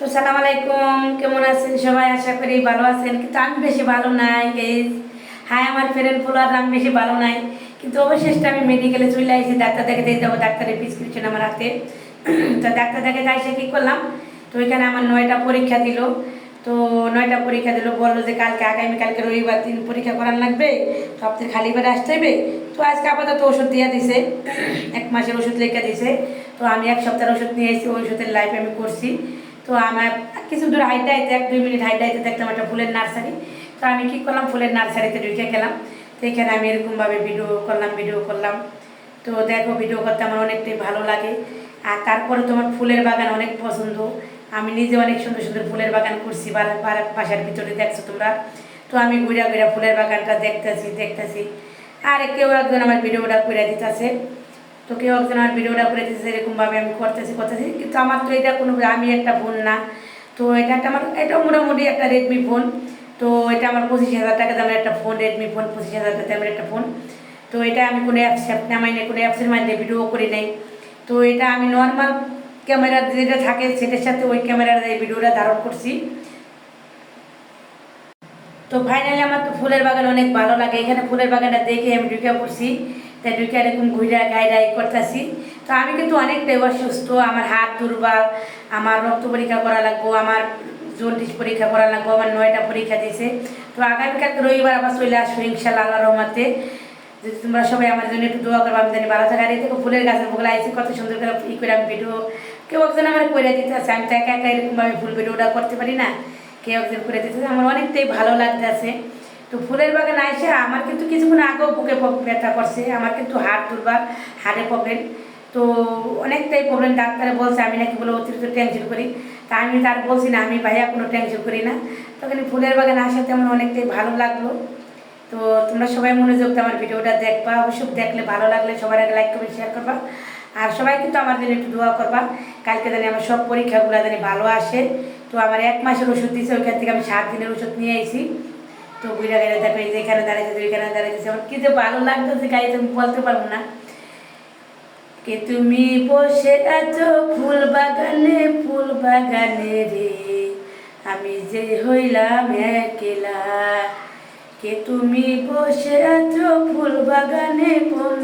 তো সালাম আলাইকুম, কেমন আছেন সবাই? আশা করি ভালো আছেন, কিন্তু আমি বেশি ভালো নাই গাইস। হ্যাঁ, আমার ফ্রেন্ড ফলোয়ার আমি বেশি ভালো নাই, কিন্তু অবশেষে আমি মেডিকেলে চলে আসি। ডাক্তার দেখাতে যাবো, ডাক্তারের প্রেসক্রিপশন আমার হাতে। তো ডাক্তার দেখাতে এসে কী করলাম, তো ওইখানে আমার 9টা পরীক্ষা দিল। তো 9টা পরীক্ষা দিল, বললো যে কালকে আগামীকালকে রবিবার দিন পরীক্ষা করার লাগবে, তো আপনার খালি বেড়ে আসতে হবে। তো আজকে আপাতত ওষুধ দিয়ে দিছে, 1 মাসের ওষুধ লিখে দিছে। তো আমি 1 সপ্তাহের ওষুধ নিয়ে এসেছি, ওই ওষুধের লাইফ আমি করছি। তো আমার কিছু দূর হাইটে আইতে 1-2 মিনিট হাইটে আইতে দেখলাম একটা ফুলের নার্সারি। তো আমি কী করলাম, ফুলের নার্সারিতে ঢুকে গেলাম। তো এখানে আমি এরকমভাবে ভিডিও করলাম। তো দেখো, ভিডিও করতে আমার অনেকটাই ভালো লাগে। আর তারপরে তোমার ফুলের বাগান অনেক পছন্দ। আমি নিজে অনেক সুন্দর সুন্দর ফুলের বাগান করছি বাসার ভিতরে, দেখছো তোমরা। তো আমি ঘুরে ঘুরে ফুলের বাগানটা দেখতেছি। আর কেউ একজন আমার ভিডিওটা করে দিতেছে। তো কেউ একজন আমার ভিডিওটা করে দিতেছে, এরকমভাবে আমি করতেছি। কিন্তু আমার তো এটা কোনো, আমি একটা ফোন না। তো এটা একটা আমার, এটা মোটামুটি একটা রেডমি ফোন। তো এটা আমার 25,000 টাকা দামের একটা ফোন, রেডমি ফোন, 25,000 টাকা দামের একটা ফোন। তো এটা আমি কোনো অ্যাপস নামাই নাই, কোনো অ্যাপসের মাধ্যমে ভিডিও করি নাই। তো এটা আমি নর্মাল ক্যামেরা যেটা থাকে সেটার সাথে ওই ক্যামেরার এই ভিডিওটা ধারণ করছি। তো ফাইনালি আমার তো ফুলের বাগান অনেক ভালো লাগে। এখানে ফুলের বাগানটা দেখে আমি ঢুকে পড়ছি। তাই ঢুকে এরকম ঘুরা গাইডাই করতেছি। তো আমি কিন্তু অনেকটাই অসুস্থ, আমার হাত দুর্বল, আমার রক্ত পরীক্ষা করা লাগবো, আমার জন্ডিস পরীক্ষা করা লাগবো, আমার 9টা পরীক্ষা দিয়েছে। তো আগামীকাল রবিবার আবার চলে আসবো ইনশাল্লাহ, আল্লাহর রহমতে। যদি তোমরা সবাই আমার জন্য একটু দোয়া করবো, আমি জানি ভালো থাকা। আর এই থেকে ফুলের গাছের বগলা আইসি, কত সুন্দর করে করে আমি ভিডিও, কেউ একজন আমার করে দিতে আছে। আমি তো একা একা এরকমভাবে ফুল ভিডিওটা করতে পারি না, কেউ একজন করে দিতে আমার অনেকটাই ভালো লাগতেছে। তো ফুলের বাগান আইসে আমার কিন্তু কিছুক্ষণ আগেও বুকে ব্যথা করছে, আমার কিন্তু হাড় দুর্বল, হাড়ে প্রবলেম। তো অনেকটাই প্রবলেম, ডাক্তারে বলছে আমি নাকি বলে অতিরিক্ত টেনশন করি। তা আমি তার বলছি না, আমি ভাইয়া কোনো টেনশন করি না। তখন ফুলের বাগান আসাতে আমার অনেকটাই ভালো লাগলো। তো তোমরা সবাই মনোযোগ দিয়ে আমার ভিডিওটা দেখবা, অবশ্যই দেখলে ভালো লাগলে সবার আগে লাইক করবে, শেয়ার করবা। আর সবাই কিন্তু আমার জন্য একটু দোয়া করবা, কালকে জানি আমার সব পরীক্ষাগুলো জানি ভালো আসে। তো আমার 1 মাসের ওষুধ দিয়েছে, ওইখান থেকে আমি 7 দিনের ওষুধ নিয়ে আইছি। তো বুড়া গাড়ি দেখো, এই যে এখানে দাঁড়িয়েছে, ওইখানে দাঁড়িয়েছে, আমার কি যে ভালো লাগতেছে গাড়িতে আমি বলতে পারবো না। কে তুমি বসে আছো ফুল বাগানে রে, আমি যে হইলাম একলা। কে তুমি বসে আছো ফুল বাগানে বন্ধু।